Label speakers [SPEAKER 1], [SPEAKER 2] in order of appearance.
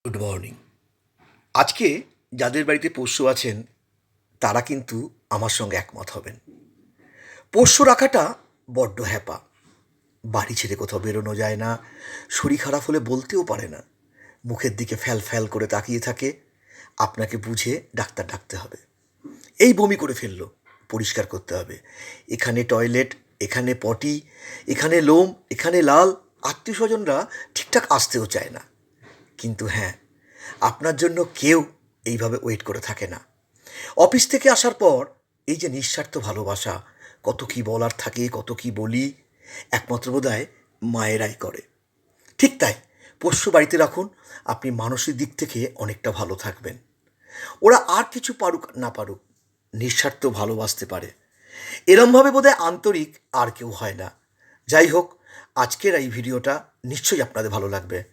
[SPEAKER 1] Good morning. আজকে যাদের বাড়িতে পোষ্য আছেন তারা কিন্তু আমার সঙ্গে একমত হবেন। পোষ্য রাখাটা বড্ড হ্যাপা। বাড়ি ছেড়ে কোথাও বেরোনো যায় না, শরীর খারাপ হলে বলতেও পারে না, মুখের দিকে ফ্যাল ফ্যাল করে তাকিয়ে থাকে। আপনাকে বুঝে ডাক্তার ডাকতে হবে। এই বমি করে ফেললো, পরিষ্কার করতে হবে। এখানে টয়লেট, এখানে পটি, এখানে লোম, এখানে লাল। আত্মীয় স্বজনরা ঠিকঠাক আসতেও চায় না। কিন্তু হ্যাঁ, আপনার জন্য কেউ এইভাবে ওয়েট করে থাকে না। অফিস থেকে আসার পর এই যে নিঃস্বার্থ ভালোবাসা, কত কি বলার থাকে, কত কি বলি, একমাত্র বোধহয় মায়েরাই করে। ঠিক তাই, পোষ্য বাড়িতে রাখুন, আপনি মানসিক দিক থেকে অনেকটা ভালো থাকবেন। ওরা আর কিছু পারুক না পারুক, নিঃস্বার্থ ভালোবাসতে পারে। এরমভাবে বোধহয় আন্তরিক আর কেউ হয় না। যাই হোক, আজকের এই ভিডিওটা নিশ্চয়ই আপনাদের ভালো লাগবে।